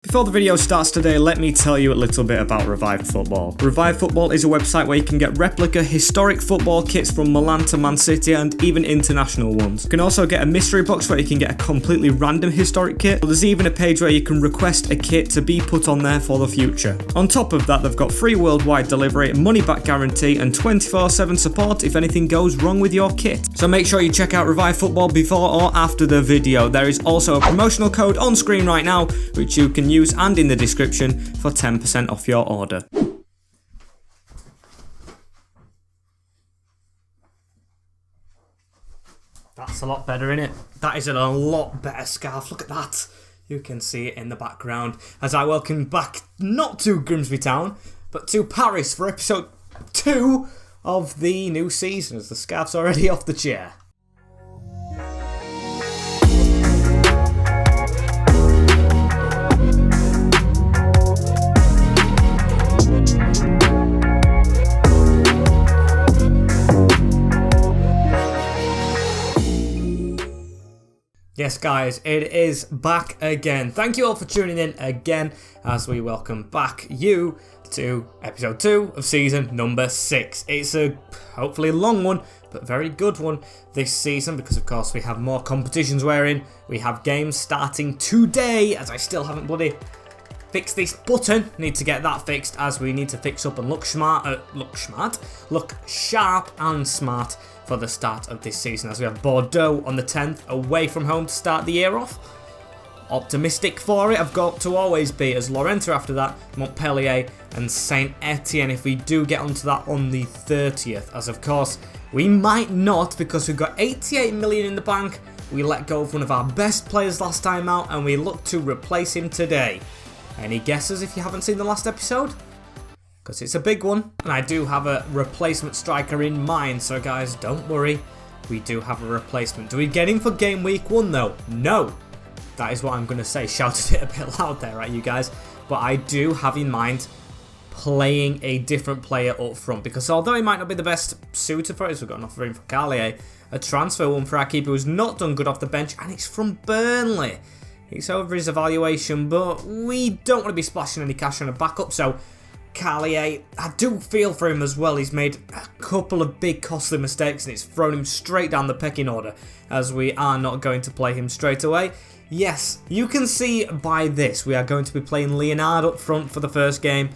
Before the video starts today, let me tell you a little bit about Revive Football. Revive Football is a website where you can get replica historic football kits from Milan to Man City and even international ones. You can also get a mystery box where you can get a completely random historic kit. There's even a page where you can request a kit to be put on there for the future. On top of that, they've got free worldwide delivery, money back guarantee and 24/7 support if anything goes wrong with your kit. So make sure you check out Revive Football before or after the video. There is also a promotional code on screen right now which you can use and in the description for 10% off your order. That's a lot better, innit? That is a lot better scarf. Look at that. You can see it in the background as I welcome back not to Grimsby Town but to Paris for episode 2 of the new season, as the scarf's already off the chair. Yes guys, it is back again. Thank you all for tuning in again as we welcome back you to episode 2 of season number 6. It's a hopefully long one, but very good one this season because of course we have more competitions wherein we have games starting today, as I still haven't bloody fixed this button. Need to get that fixed as we need to fix up and look sharp and smart for the start of this season, as we have Bordeaux on the 10th away from home to start the year off. Optimistic for it, I've got to always be, as Lorient after that, Montpellier and Saint Etienne if we do get onto that on the 30th, as of course we might not because we've got 88 million in the bank. We let go of one of our best players last time out and we look to replace him today. Any guesses if you haven't seen the last episode? Because it's a big one, and I do have a replacement striker in mind, so guys, don't worry, we do have a replacement. Do we get him for game week 1 though? No! That is what I'm going to say. Shouted it a bit loud there, right, you guys? But I do have in mind playing a different player up front, because although he might not be the best suitor for it, as we've got an offer in for Carlier, a transfer one for our keeper who's not done good off the bench, and it's from Burnley. It's over his evaluation, but we don't want to be splashing any cash on a backup, so Carlier, I do feel for him as well. He's made a couple of big costly mistakes and it's thrown him straight down the pecking order, as we are not going to play him straight away. Yes, you can see by this we are going to be playing Leonard up front for the first game.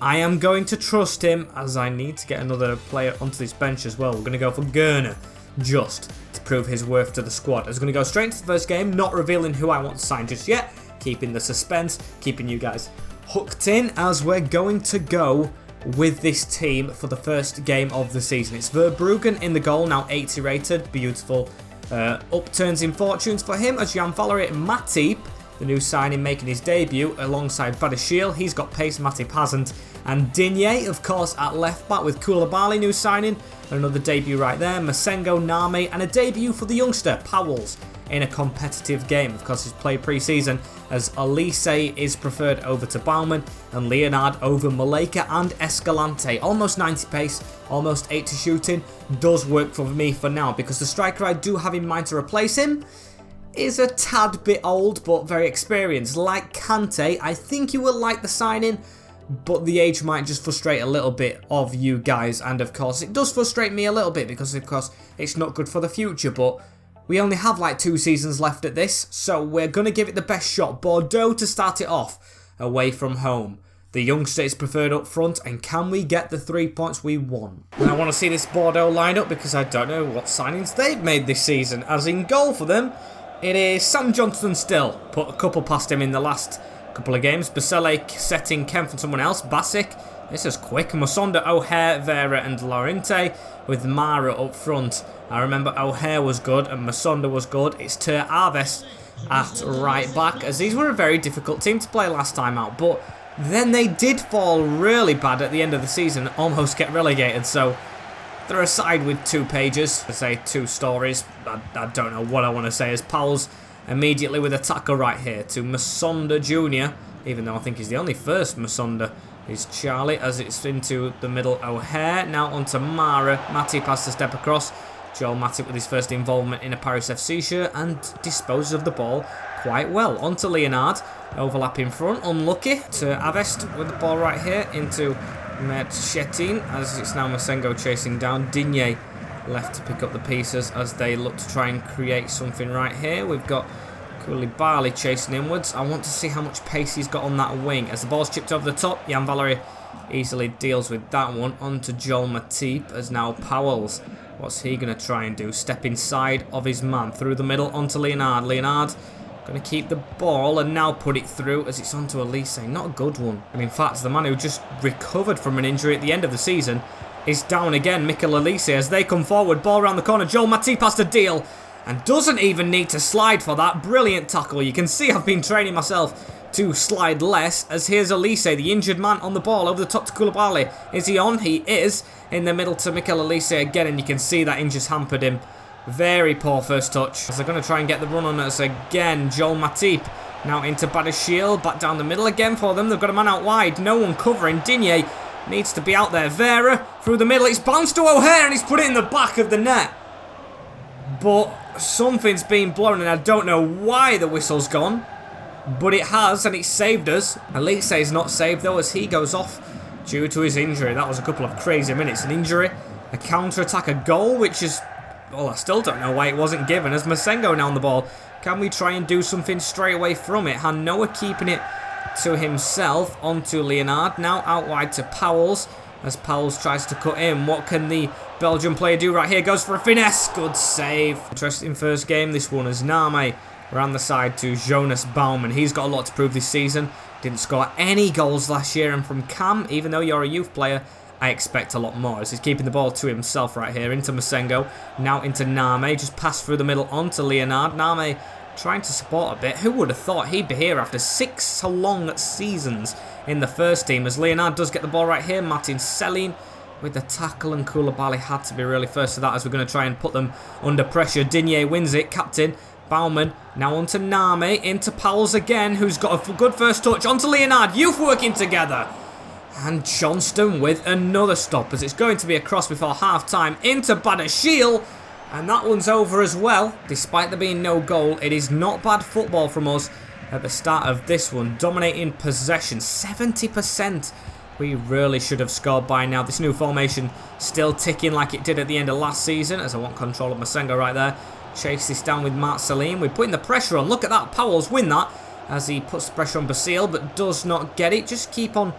I am going to trust him as I need to get another player onto this bench as well. We're going to go for Gurner just to prove his worth to the squad. I was going to go straight into the first game, not revealing who I want to sign just yet, keeping the suspense, keeping you guys hooked in as we're going to go with this team for the first game of the season. It's Verbruggen in the goal, now 80 rated, beautiful upturns in fortunes for him as Jan-Valery Matip, the new signing, making his debut alongside Badiashile. He's got pace, Matip hasn't. And Digne, of course, at left back with Koulibaly, new signing, another debut right there. Masengo, Name, and a debut for the youngster Powells in a competitive game. Of course, he's played pre-season as Elise is preferred over to Baumann and Leonard over Maleka and Escalante. Almost 90 pace, almost 80 shooting. Does work for me for now because the striker I do have in mind to replace him is a tad bit old but very experienced. Like Kante, I think you will like the signing, but the age might just frustrate a little bit of you guys, and of course it does frustrate me a little bit because of course it's not good for the future, but we only have like 2 seasons left at this, so we're going to give it the best shot. Bordeaux to start it off, away from home. The youngster is preferred up front, and can we get the 3 points we want? And I want to see this Bordeaux lineup because I don't know what signings they've made this season. As in goal for them, it is Sam Johnston still. Put a couple past him in the last couple of games. Basile setting Kempf and someone else. Basic. This is quick. Musonda, O'Hare, Vera and Lorente with Mara up front. I remember O'Hare was good and Musonda was good. It's Ter Arves at right back, as these were a very difficult team to play last time out, but then they did fall really bad at the end of the season, almost get relegated, so they're a side with 2 pages, to say 2 stories. I don't know what I want to say, as Powell's immediately with a tackle right here to Musonda Jr., even though I think he's the only first Musonda. He's Charlie as it's into the middle. O'Hare now onto Mara. Matip has to step across. Joel Matip with his first involvement in a Paris FC shirt and disposes of the ball quite well. Onto Leonard, overlap in front, unlucky to Avest with the ball right here into Merchetin, as it's now Masengo chasing down. Digne left to pick up the pieces as they look to try and create something right here. We've got Koulibaly chasing inwards. I want to see how much pace he's got on that wing. As the ball's chipped over the top, Jan Valery easily deals with that one. Onto Joel Matip as now Powell's. What's he going to try and do? Step inside of his man. Through the middle onto Leonard. Leonard going to keep the ball and now put it through as it's onto Elise. Not a good one. And in fact, the man who just recovered from an injury at the end of the season is down again. Mikel Elise as they come forward. Ball around the corner. Joel Matip has to deal and doesn't even need to slide for that. Brilliant tackle. You can see I've been training myself to slide less, as here's Elise, the injured man, on the ball over the top to Koulibaly. Is he on? He is. In the middle to Mikel Elise again, and you can see that injury's hampered him. Very poor first touch. As they're going to try and get the run on us again. Joel Matip now into Badashil, back down the middle again for them. They've got a man out wide, no one covering. Digne needs to be out there. Vera through the middle, it's bounced to O'Hare and he's put it in the back of the net. But something's been blown and I don't know why the whistle's gone. But it has, and it saved us. Elise is not saved though, as he goes off due to his injury. That was a couple of crazy minutes. An injury, a counter-attack, a goal, which is, well, I still don't know why it wasn't given. As Masengo now on the ball, can we try and do something straight away from it? Hanoa keeping it to himself. Onto Leonard, now out wide to Powell's, as Powell's tries to cut in. What can the Belgian player do right here? Goes for a finesse. Good save. Interesting first game, this one, as Name around the side to Jonas Baumann. He's got a lot to prove this season. Didn't score any goals last year, and from Cam, even though you're a youth player, I expect a lot more, as he's keeping the ball to himself right here. Into Masengo, now into Name, just passed through the middle onto Leonard. Name trying to support a bit. Who would have thought he'd be here after 6 long seasons in the first team, as Leonard does get the ball right here. Martin Selin with the tackle, and Koulibaly had to be really first to that, as we're going to try and put them under pressure. Digne wins it, captain. Baumann now onto Name, into Powell's again, who's got a good first touch. Onto Leonard, youth working together. And Johnston with another stop, as it's going to be a cross before half-time into Badashil. And that one's over as well. Despite there being no goal, it is not bad football from us at the start of this one. Dominating possession, 70%. We really should have scored by now. This new formation still ticking like it did at the end of last season, as I want control of Masengo right there. Chase this down with Marceline. We're putting the pressure on. Look at that. Powell's win that as he puts the pressure on Basile, but does not get it. Just keep on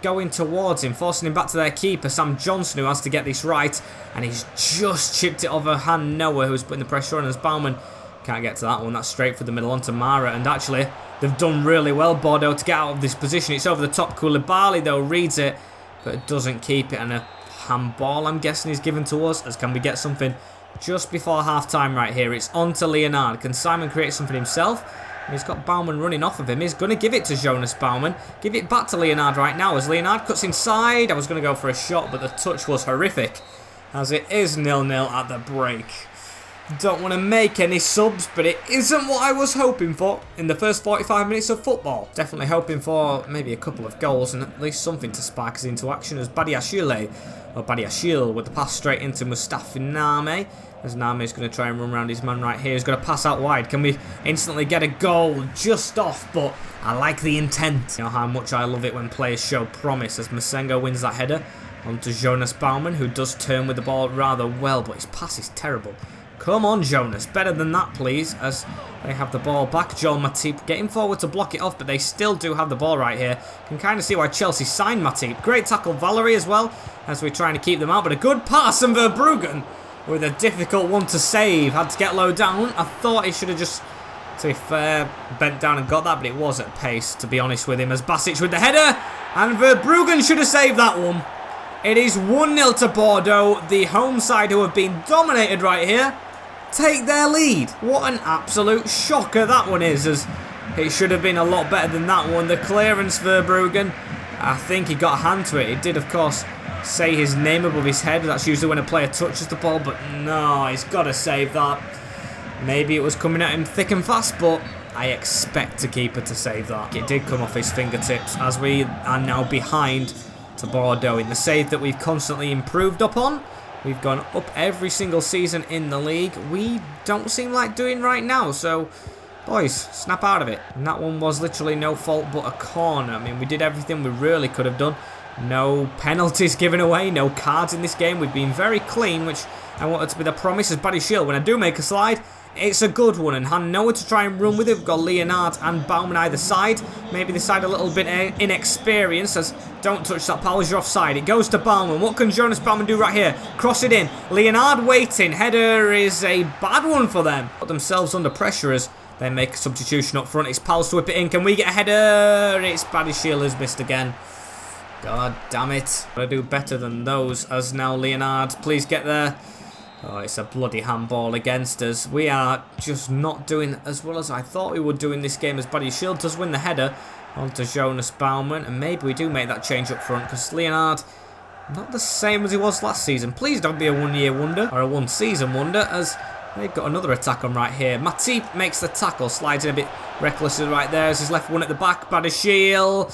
going towards him, forcing him back to their keeper, Sam Johnson, who has to get this right. And he's just chipped it over Hanoa, who's putting the pressure on, as Baumann can't get to that one. That's straight for the middle onto Mara. And actually, they've done really well, Bordeaux, to get out of this position. It's over the top. Koulibaly, though, reads it, but it doesn't keep it. And a handball, I'm guessing, is given to us. As can we get something just before half-time right here? It's on to Leonard. Can Simon create something himself? And he's got Baumann running off of him. He's going to give it to Jonas Baumann. Give it back to Leonard right now, as Leonard cuts inside. I was going to go for a shot, but the touch was horrific, as it is 0-0 at the break. Don't want to make any subs, but it isn't what I was hoping for in the first 45 minutes of football. Definitely hoping for maybe a couple of goals and at least something to spark us into action, as Badiashile with the pass straight into Mustafa Name, as Name is going to try and run around his man right here. He's going to pass out wide. Can we instantly get a goal? Just off, but I like the intent. You know how much I love it when players show promise, as Masengo wins that header onto Jonas Baumann, who does turn with the ball rather well, but his pass is terrible. Come on, Jonas. Better than that, please, as they have the ball back. Joel Matip getting forward to block it off, but they still do have the ball right here. Can kind of see why Chelsea signed Matip. Great tackle, Valerie, as well, as we're trying to keep them out. But a good pass, and Verbruggen with a difficult one to save. Had to get low down. I thought he should have just, to be fair, bent down and got that, but it was at pace, to be honest with him, as Basic with the header. And Verbruggen should have saved that one. It is 1-0 to Bordeaux. The home side, who have been dominated right here, take their lead. What an absolute shocker that one is, as it should have been a lot better than that one. The clearance, Verbruggen, I think he got a hand to it. It did, of course, say his name above his head. That's usually when a player touches the ball, but no, he's got to save that. Maybe it was coming at him thick and fast, but I expect a keeper to save that. It did come off his fingertips, as we are now behind to Bordeaux in the save that we've constantly improved upon. We've gone up every single season in the league. We don't seem like doing right now, so Boys, snap out of it. And that one was literally no fault but a corner. I mean, we did everything we really could have done. No penalties given away, no cards in this game. We've been very clean, which I wanted to be the promise as Buddy Shield. When I do make a slide, it's a good one, and Han nowhere to try and run with it. We've got Leonard and Baumann either side. Maybe this side a little bit inexperienced, as don't touch that, pal, as you're offside. It goes to Baumann. What can Jonas Baumann do right here? Cross it in. Leonard waiting. Header is a bad one for them. Put themselves under pressure as they make a substitution up front. It's Pals to whip it in. Can we get a header? It's Buddy Shield who's missed again. God damn it. Gotta do better than those, as now Leonard, please get there. Oh, it's a bloody handball against us. We are just not doing as well as I thought we would do in this game, as Buddy Shield does win the header onto Jonas Baumann. And maybe we do make that change up front, because Leonard, not the same as he was last season. Please don't be a one-year wonder, or a one-season wonder, as they've got another attack on right here. Matip makes the tackle, slides in a bit recklessly right there as he's left one at the back. Buddy Shield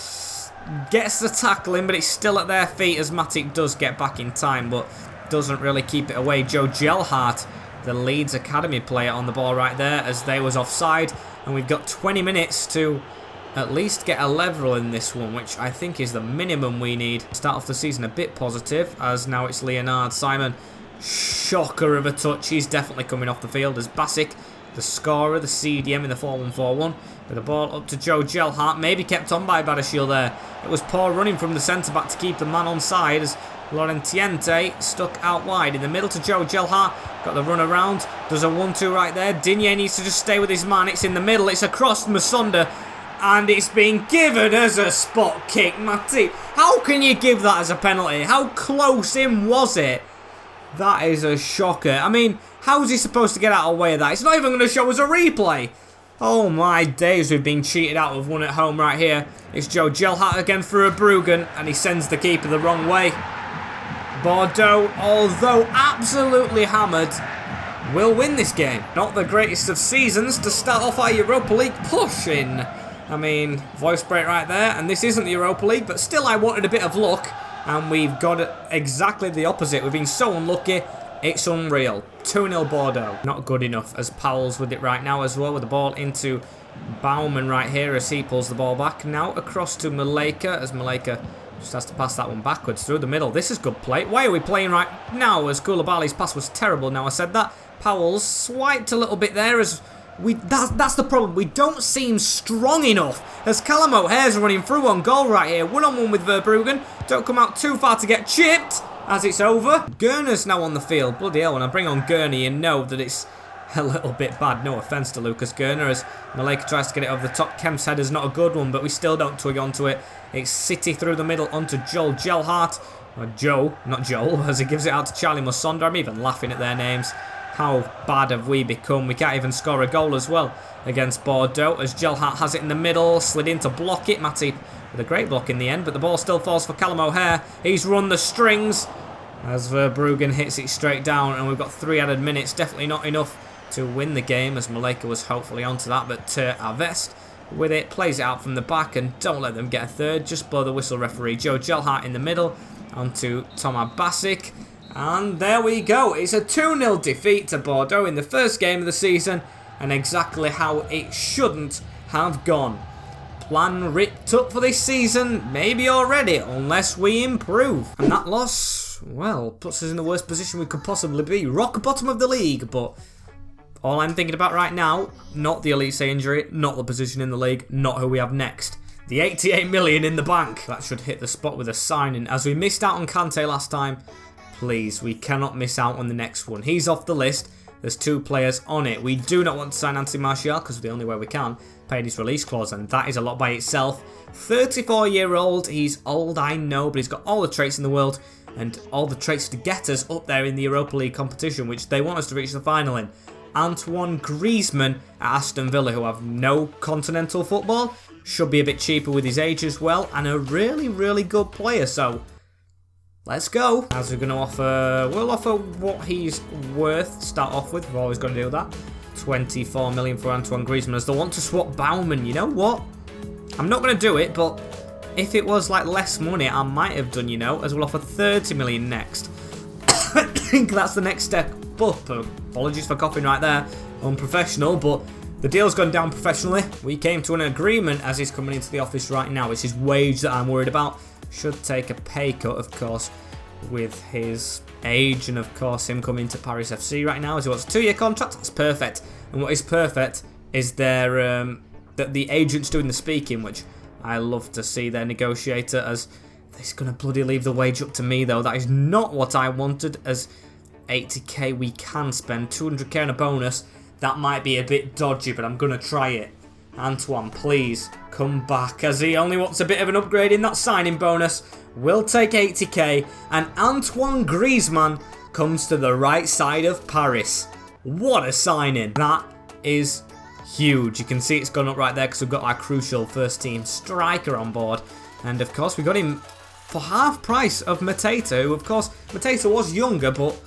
gets the tackle in, but it's still at their feet as Matip does get back in time, but doesn't really keep it away. Joe Gelhardt, the Leeds Academy player, on the ball right there as they was offside, and we've got 20 minutes to at least get a level in this one, which I think is the minimum we need. Start off the season a bit positive, as now it's Leonard. Simon, shocker of a touch. He's definitely coming off the field as Basic, the scorer, the CDM in the 4-1-4-1. With the ball up to Joe Gelhardt, maybe kept on by Badashiel there. It was poor running from the centre-back to keep the man on side, as Laurentiente stuck out wide in the middle to Joe Gelhardt. Got the run around, does a 1-2 right there. Digne needs to just stay with his man. It's in the middle, it's across Musonda, and it's being given as a spot kick. Matip, how can you give that as a penalty? How close in was it? That is a shocker. I mean, how is he supposed to get out of the way of that? It's not even going to show us a replay. Oh my days, we've been cheated out of one at home right here. It's Joe Gelhardt again for a Bruggen, and he sends the keeper the wrong way. Bordeaux, although absolutely hammered, will win this game. Not the greatest of seasons to start off our Europa League push in. I mean, voice break right there, and this isn't the Europa League, but still I wanted a bit of luck, and we've got exactly the opposite. We've been so unlucky. It's unreal. 2-0 Bordeaux. Not good enough, as Powell's with it right now as well, with the ball into Baumann right here as he pulls the ball back. Now across to Maleka, as Maleka just has to pass that one backwards through the middle. This is good play. Why are we playing right now, as Koulibaly's pass was terrible? Now I said that. Powell's swiped a little bit there, as that's the problem. We don't seem strong enough, as Callum O'Hare's running through on goal right here. 1-on-1 with Verbruggen. Don't come out too far to get chipped, as it's over. Gurner's now on the field. Bloody hell, when I bring on Gurney, you know that it's a little bit bad. No offence to Lucas Gurner, as Maleka tries to get it over the top. Kemp's header's not a good one, but we still don't twig onto it. It's City through the middle onto Joel Gelhardt. Or Joe, not Joel, as he gives it out to Charlie Musonda. I'm even laughing at their names. How bad have we become? We can't even score a goal as well against Bordeaux, as Gelhardt has it in the middle. Slid in to block it. Matip with a great block in the end, but the ball still falls for Callum O'Hare. He's run the strings as Verbruggen hits it straight down, and we've got 3 added minutes. Definitely not enough to win the game, as Maleka was hopefully onto that, but Avest with it, plays it out from the back, and don't let them get a third. Just blow the whistle, referee. Joe Gelhardt in the middle onto Toma Basic, and there we go. It's a 2-0 defeat to Bordeaux in the first game of the season, and exactly how it shouldn't have gone. Plan ripped up for this season, maybe already, unless we improve. And that loss, well, puts us in the worst position we could possibly be. Rock bottom of the league, but all I'm thinking about right now, not the Elite injury, not the position in the league, not who we have next. The 88 million in the bank. That should hit the spot with a signing. As we missed out on Kante last time, please, we cannot miss out on the next one. He's off the list. There's 2 players on it. We do not want to sign Anthony Martial, because the only way we can, paid his release clause, and that is a lot by itself. 34-year-old, he's old, I know, but he's got all the traits in the world, and all the traits to get us up there in the Europa League competition, which they want us to reach the final in. Antoine Griezmann at Aston Villa, who have no continental football, should be a bit cheaper with his age as well, and a really, really good player, so let's go. As we're going to offer, we'll offer what he's worth to start off with. We're always going to do that. 24 million for Antoine Griezmann, as they want to swap Baumann. You know what? I'm not going to do it, but if it was like less money, I might have done, you know, as we'll offer 30 million next. I think that's the next step up. Apologies for coughing right there. Unprofessional, but The deal's gone down professionally. We came to an agreement as he's coming into the office right now. It's his wage that I'm worried about. Should take a pay cut, of course, with his age and, of course, him coming to Paris FC right now as he wants a 2-year contract. That's perfect. And what is perfect is that the agent's doing the speaking, which I love to see their negotiator, as he's going to bloody leave the wage up to me, though. That is not what I wanted, as 80k we can spend, 200k on a bonus. That might be a bit dodgy, but I'm going to try it. Antoine, please come back, as he only wants a bit of an upgrade in that signing bonus. We'll take 80k, and Antoine Griezmann comes to the right side of Paris. What a signing. That is huge. You can see it's gone up right there because we've got our crucial first team striker on board. And of course we got him for half price of Mateta, who of course Mateta was younger, but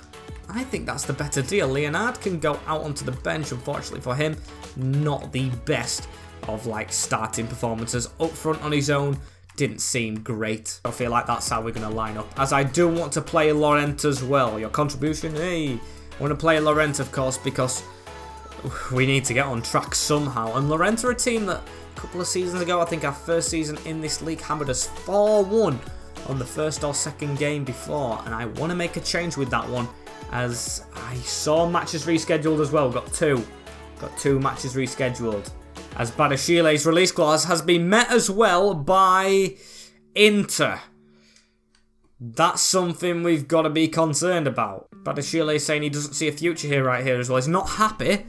I think that's the better deal. Leonard can go out onto the bench, unfortunately for him. Not the best of like starting performances. Up front on his own didn't seem great. I feel like that's how we're going to line up. As I do want to play Laurent as well. Your contribution? Hey, I want to play Laurent, of course, because we need to get on track somehow. And Laurent are a team that a couple of seasons ago, I think our first season in this league, hammered us 4-1 on the first or second game before. And I want to make a change with that one, as I saw matches rescheduled as well. Got two matches rescheduled. As Badashile's release clause has been met as well by Inter. That's something we've got to be concerned about. Badashile saying he doesn't see a future here right here as well. He's not happy.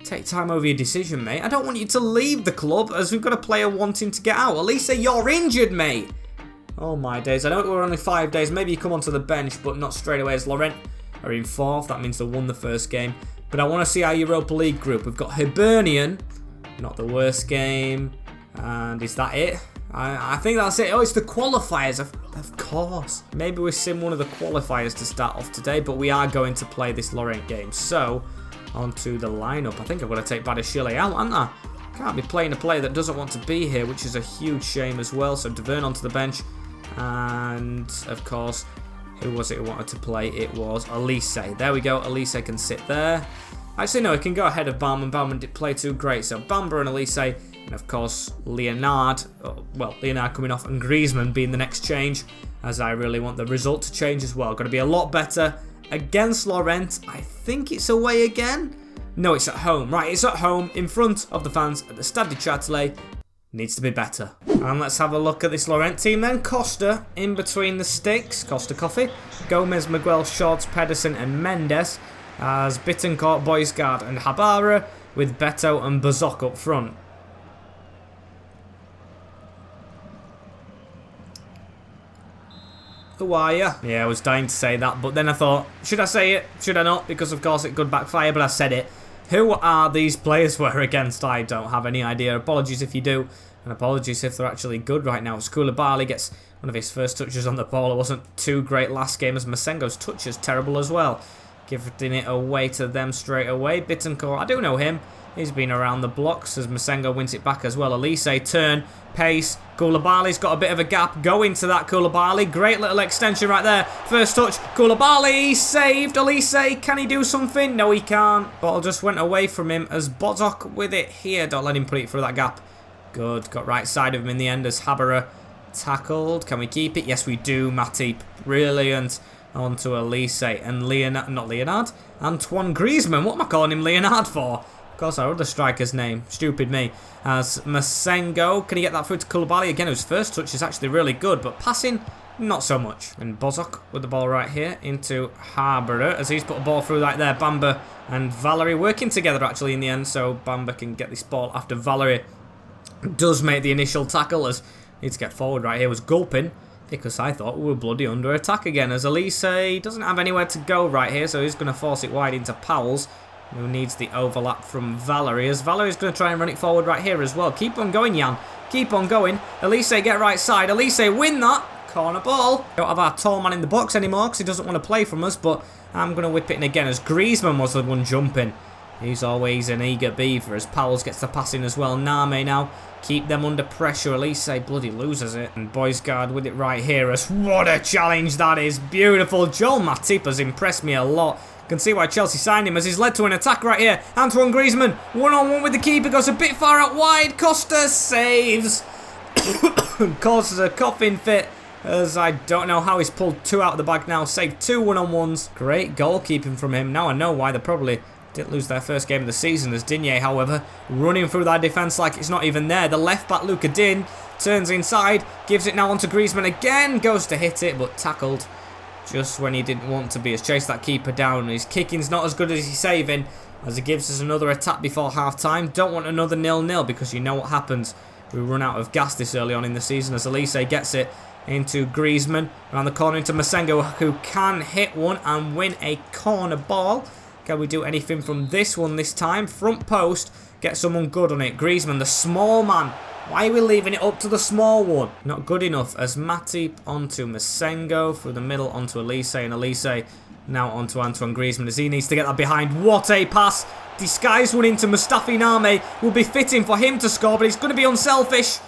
Take time over your decision, mate. I don't want you to leave the club, as we've got a player wanting to get out. Elise, you're injured, mate. Oh my days. I know we're only 5 days. Maybe you come onto the bench, but not straight away, as Laurent are in 4th. That means they won the first game. But I want to see our Europa League group. We've got Hibernian. Not the worst game. And is that it? I think that's it. Oh, it's the qualifiers. Of course. Maybe we sim one of the qualifiers to start off today, but we are going to play this Laurent game. So, onto the lineup. I think I'm going to take Badashile out, aren't I? Can't be playing a player that doesn't want to be here, which is a huge shame as well. So, Deverne onto the bench. And, of course, who was it who wanted to play? It was Elise. There we go. Elise can sit there. Actually, no, he can go ahead of Baumann. Baumann didn't play too great. So, Bamba and Elise. And, of course, Leonard. Well, Leonard coming off and Griezmann being the next change. As I really want the result to change as well. Got to be a lot better against Laurent. I think it's away again. No, it's at home. Right, it's at home in front of the fans at the Stade du Châtelet. Needs to be better. And let's have a look at this Laurent team then. Costa in between the sticks. Costa Coffee. Gomez, Miguel, Shorts, Pedersen and Mendes. As Bittencourt, Boysgaard and Habara. With Beto and Bazok up front. Who are you? Yeah, I was dying to say that, but then I thought, should I say it? Should I not? Because of course it could backfire, but I said it. Who are these players we're against? I don't have any idea. Apologies if you do, and apologies if they're actually good right now. Koulibaly gets one of his first touches on the ball. It wasn't too great last game, as Masengo's touch is terrible as well. Giving it away to them straight away. Bittencourt, I do know him. He's been around the blocks as Masengo wins it back as well. Elise, turn, pace. Koulibaly's got a bit of a gap. Go into that, Koulibaly. Great little extension right there. First touch. Koulibaly saved. Elise, can he do something? No, he can't. Ball just went away from him as Bozok with it here. Don't let him put it through that gap. Good. Got right side of him in the end as Habara tackled. Can we keep it? Yes, we do, Matip. Brilliant. On to Elise and Leonard. Not Leonard. Antoine Griezmann. What am I calling him Leonard for? Of course, our other striker's name. Stupid me. As Masengo. Can he get that through to Koulibaly? Again, his first touch is actually really good, but passing, not so much. And Bozok with the ball right here into Harborough as he's put a ball through right there. Bamba and Valerie working together actually in the end, so Bamba can get this ball after Valerie does make the initial tackle, as needs to get forward right here was gulping, because I thought we were bloody under attack again, as Elise doesn't have anywhere to go right here, so he's going to force it wide into Powell's, who needs the overlap from Valerie, as Valerie's going to try and run it forward right here as well. Keep on going, Jan. Keep on going. Elise, get right side. Elise, win that. Corner ball. Don't have our tall man in the box anymore because he doesn't want to play from us, but I'm going to whip it in again as Griezmann was the one jumping. He's always an eager beaver as Powell gets the pass in as well. Name now. Keep them under pressure. Elise bloody loses it. And Boysgard with it right here. As what a challenge that is. Beautiful. Joel Matip has impressed me a lot. Can see why Chelsea signed him as he's led to an attack right here. Antoine Griezmann. One-on-one with the keeper. Goes a bit far out wide. Costa saves. Causes a coughing fit. As I don't know how he's pulled 2 out of the bag now. Saved 2 one-on-ones. Great goalkeeping from him. Now I know why they probably didn't lose their first game of the season, as Digne, however, running through that defence like it's not even there. The left back, Luca Din, turns inside, gives it now onto Griezmann again, goes to hit it, but tackled just when he didn't want to be. Has chased that keeper down. His kicking's not as good as he's saving, as he gives us another attack before half-time. Don't want another 0-0 because you know what happens. We run out of gas this early on in the season as Elise gets it into Griezmann, around the corner into Masengo, who can hit one and win a corner ball. Can we do anything from this one this time? Front post, get someone good on it. Griezmann, the small man. Why are we leaving it up to the small one? Not good enough. As Matip onto Masengo, through the middle onto Elise, and Elise now onto Antoine Griezmann as he needs to get that behind. What a pass. Disguised one into Mustafi Name. Will be fitting for him to score, but he's going to be unselfish.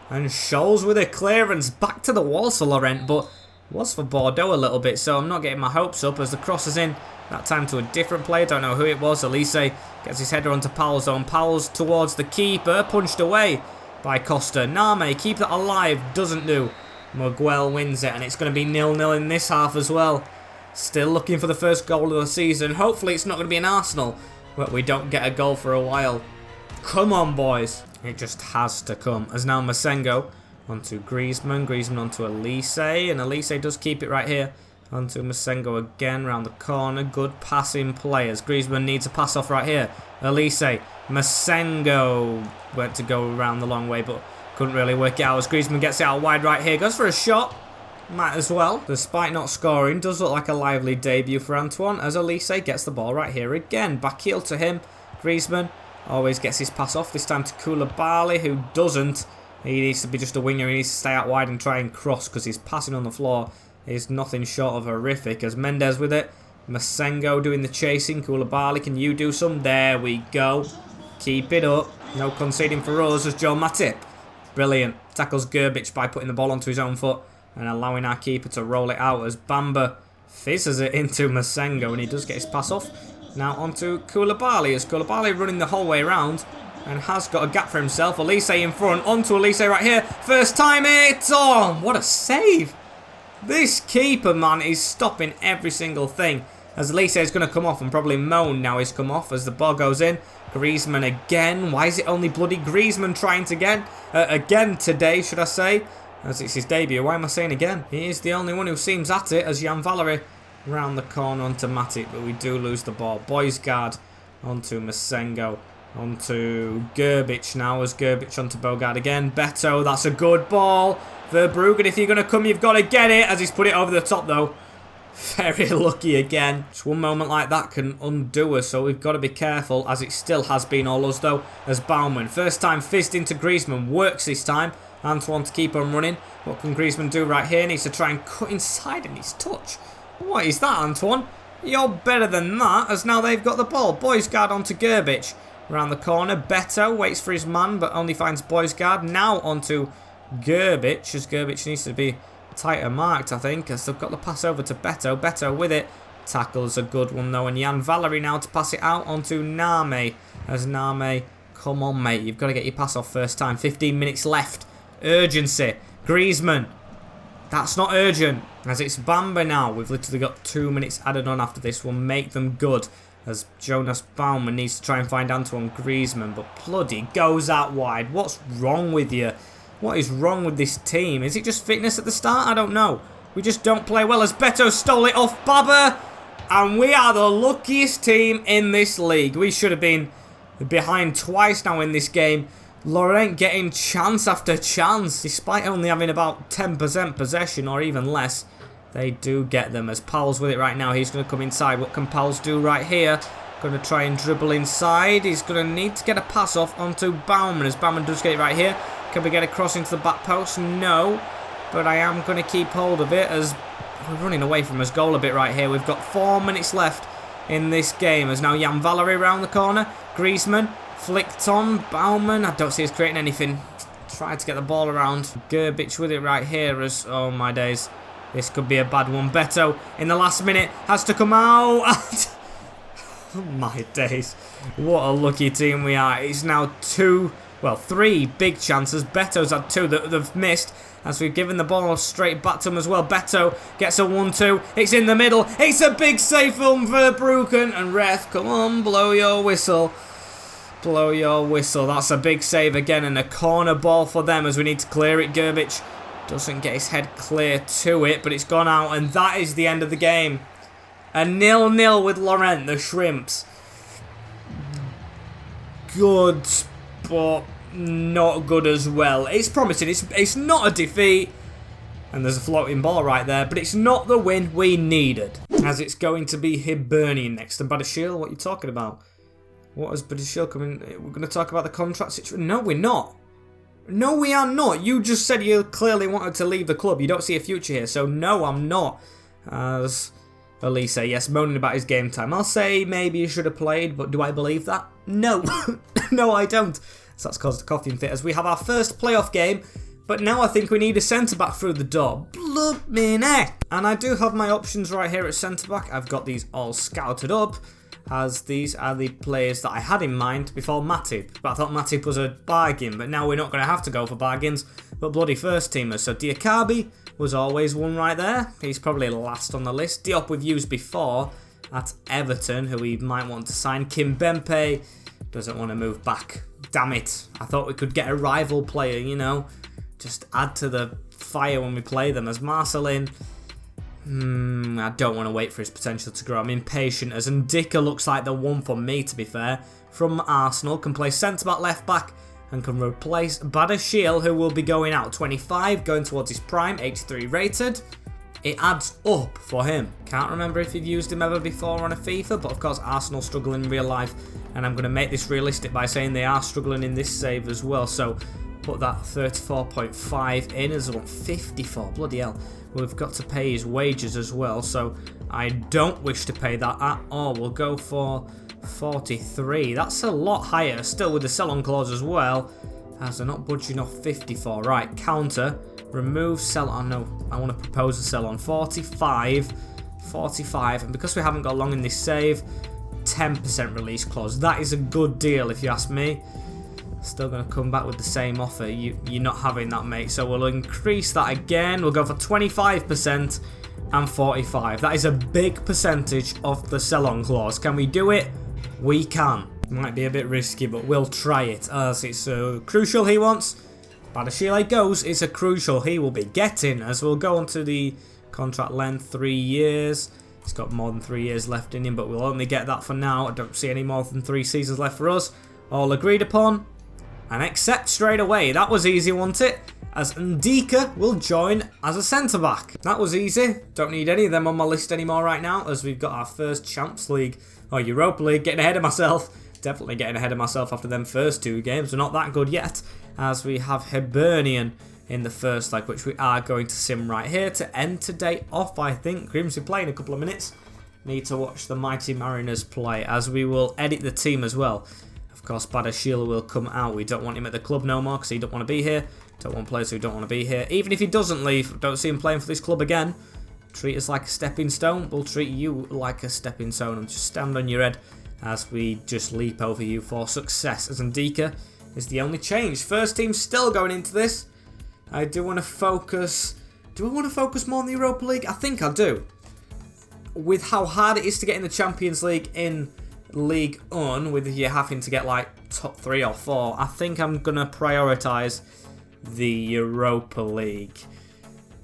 And Scholes with a clearance back to the walls for Laurent, but was for Bordeaux a little bit, so I'm not getting my hopes up as the cross is in. That time to a different player, don't know who it was. Elise gets his header onto Powell's zone. Powell's towards the keeper, punched away by Costa. Name, keep that alive, doesn't do. Miguel wins it, and it's going to be 0-0 in this half as well. Still looking for the first goal of the season. Hopefully it's not going to be an Arsenal, but we don't get a goal for a while. Come on, boys. It just has to come. As now Masengo onto Griezmann. Griezmann onto Elise, and Elise does keep it right here. Onto Masengo again, round the corner. Good passing players. Griezmann needs a pass off right here. Elise. Masengo went to go around the long way, but couldn't really work it out as Griezmann gets it out wide right here. Goes for a shot. Might as well. Despite not scoring, does look like a lively debut for Antoine as Elise gets the ball right here again. Back heel to him. Griezmann always gets his pass off. This time to Koulibaly, who doesn't. He needs to be just a winger. He needs to stay out wide and try and cross because his passing on the floor is nothing short of horrific. As Mendes with it. Masengo doing the chasing. Koulibaly, can you do some? There we go. Keep it up. No conceding for us as Joe Matip. Brilliant. Tackles Gerbic by putting the ball onto his own foot and allowing our keeper to roll it out as Bamba fizzes it into Masengo, and he does get his pass off. Now onto Koulibaly as Koulibaly running the whole way around and has got a gap for himself. Elise in front. Onto Elise right here. First time it's on. What a save. This keeper, man, is stopping every single thing. As Elise is going to come off and probably moan now he's come off as the ball goes in. Griezmann again. Why is it only bloody Griezmann trying to again today, should I say? As it's his debut. Why am I saying again? He is the only one who seems at it as Jan Valery round the corner onto Matip, but we do lose the ball. Boysgard onto Masengo. Onto Gerbic now as Gerbic onto Bogard again. Beto, that's a good ball. Verbruggen, if you're going to come, you've got to get it as he's put it over the top though. Very lucky again. Just one moment like that can undo us, so we've got to be careful as it still has been all us though. As Baumann, first time fizzed into Griezmann, works this time. Antoine to keep on running. What can Griezmann do right here? Needs to try and cut inside and his touch. What is that, Antoine? You're better than that, as now they've got the ball. Boysgard onto Gerbic. Around the corner, Beto waits for his man, but only finds Boysgard. Now onto Gerbic, as Gerbic needs to be tighter marked, I think, as they've got the pass over to Beto. Beto with it. Tackles a good one, though, and Jan Valery now to pass it out onto Name. As Name, come on, mate, you've got to get your pass off first time. 15 minutes left. Urgency. Griezmann. That's not urgent, as it's Bamba now. We've literally got 2 minutes added on after this. We'll make them good, as Jonas Baumann needs to try and find Antoine Griezmann, but bloody goes out wide. What's wrong with you? What is wrong with this team? Is it just fitness at the start? I don't know. We just don't play well as Beto stole it off Baba, and we are the luckiest team in this league. We should have been behind twice now in this game. Laurent getting chance after chance, despite only having about 10% possession or even less. They do get them as Powell's with it right now. He's going to come inside. What can Powell's do right here? Going to try and dribble inside. He's going to need to get a pass off onto Baumann as Baumann does get it right here. Can we get across into the back post? No. But I am going to keep hold of it as we're running away from his goal a bit right here. We've got 4 minutes left in this game. As now Jan Valery around the corner. Griezmann flicked on. Baumann, I don't see us creating anything. Tried to get the ball around. Gerbic with it right here as, oh my days. This could be a bad one. Beto in the last minute has to come out. Oh my days. What a lucky team we are. It's now 3 big chances. Beto's had 2 that they've missed, as we've given the ball straight back to him as well. Beto gets a 1-2. It's in the middle. It's a big save from Verbruggen. And ref, come on, blow your whistle. Blow your whistle. That's a big save again, and a corner ball for them as we need to clear it. Gerbic doesn't get his head clear to it, but it's gone out, and that is the end of the game. A 0-0 with Laurent, the Shrimps. Good, but not good as well. It's promising. It's not a defeat. And there's a floating ball right there, but it's not the win we needed. As it's going to be Hibernian next. And Badashil, what are you talking about? What is Badashil coming? We're going to talk about the contract situation. No, we're not. No, we are not. You just said you clearly wanted to leave the club. You don't see a future here. So no, I'm not. As Elise, yes, moaning about his game time. I'll say maybe he should have played, but do I believe that? No. No, I don't. So that's caused a coughing fit as we have our first playoff game. But now I think we need a centre-back through the door. Blood me neck. And I do have my options right here at centre-back. I've got these all scouted up, as these are the players that I had in mind before Matip. But I thought Matip was a bargain, but now we're not going to have to go for bargains, but bloody first-teamers. So Diakabi was always one right there. He's probably last on the list. Diop we've used before at Everton, who we might want to sign. Kimpembe doesn't want to move back. Damn it. I thought we could get a rival player, you know. Just add to the fire when we play them. As Marcelin, I don't want to wait for his potential to grow. I'm impatient, as Ndika looks like the one for me, to be fair. From Arsenal, can play centre-back, left-back, and can replace Badashil, who will be going out. 25, going towards his prime, 83 rated. It adds up for him. Can't remember if you've used him ever before on a FIFA, but of course Arsenal struggle in real life, and I'm going to make this realistic by saying they are struggling in this save as well. So put that 34.5 in as I want 54. Bloody hell. We've got to pay his wages as well, so I don't wish to pay that at all. We'll go for 43. That's a lot higher, still with the sell-on clause as well, as they're not budging off 54. Right, counter, remove sell-on. No, I want to propose a sell-on. 45, and because we haven't got long in this save, 10% release clause. That is a good deal if you ask me. Still going to come back with the same offer. You're not having that, mate. So we'll increase that again. We'll go for 25% and 45. That is a big percentage of the sell-on clause. Can we do it? We can. Might be a bit risky, but we'll try it, as it's a crucial he wants. Badashile goes. It's a crucial he will be getting, as we'll go on to the contract length, 3 years. He's got more than 3 years left in him, but we'll only get that for now. I don't see any more than 3 seasons left for us. All agreed upon. And accept straight away. That was easy, wasn't it? As Ndika will join as a centre-back. That was easy. Don't need any of them on my list anymore right now, as we've got our first Champions League, or Europa League. Getting ahead of myself. Definitely getting ahead of myself after them first 2 games. We're not that good yet, as we have Hibernian in the first leg, which we are going to sim right here to end today off, I think. Grimsby play in a couple of minutes. Need to watch the Mighty Mariners play, as we will edit the team as well. Of course, Badashil will come out. We don't want him at the club no more because he don't want to be here. Don't want players who don't want to be here. Even if he doesn't leave, don't see him playing for this club again. Treat us like a stepping stone. We'll treat you like a stepping stone and just stand on your head as we just leap over you for success. As Ndika is the only change. First team still going into this. I do want to focus. Do I want to focus more on the Europa League? I think I do. With how hard it is to get in the Champions League in League On, with you having to get like top 3 or 4, I think I'm going to prioritise the Europa League.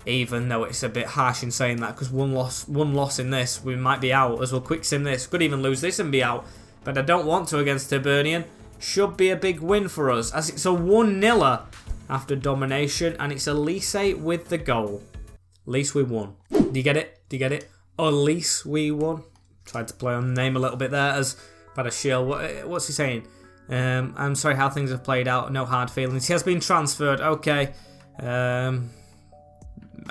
Even though it's a bit harsh in saying that, because one loss in this, we might be out, as we'll quick sim this. Could even lose this and be out. But I don't want to against Hibernian. Should be a big win for us, as it's a 1-0 after domination, and it's Elise with the goal. At least we won. Do you get it? Do you get it? At least we won. Tried to play on the name a little bit there, as Badashil. What's he saying? I'm sorry how things have played out. No hard feelings. He has been transferred. Okay.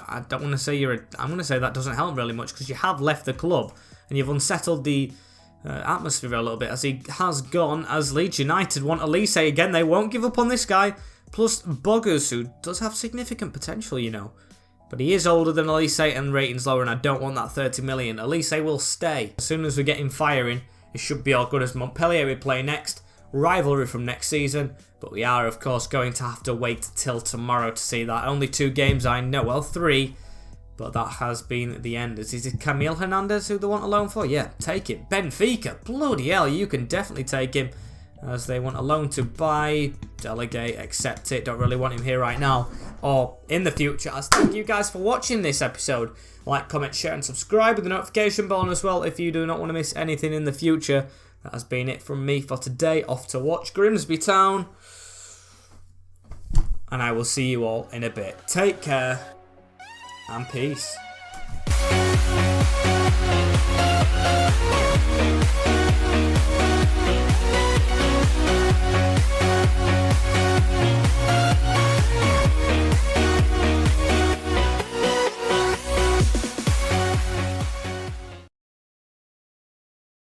I don't want to say I'm going to say that doesn't help really much, because you have left the club and you've unsettled the atmosphere a little bit, as he has gone, as Leeds United want Elise again. They won't give up on this guy. Plus Boggers, who does have significant potential, you know. But he is older than Elise and ratings lower, and I don't want that 30 million. Elise will stay. As soon as we get him firing, it should be all good, as Montpellier we play next. Rivalry from next season, but we are of course going to have to wait till tomorrow to see that. Only 2 games I know, well 3, but that has been the end. Is it Camille Hernandez who they want a loan for? Yeah, take him. Benfica, bloody hell, you can definitely take him, as they want a loan to buy, delegate, accept it. Don't really want him here right now or in the future. As thank you guys for watching this episode. Like, comment, share and subscribe with the notification bell on as well if you do not want to miss anything in the future. That has been it from me for today. Off to watch Grimsby Town, and I will see you all in a bit. Take care and peace.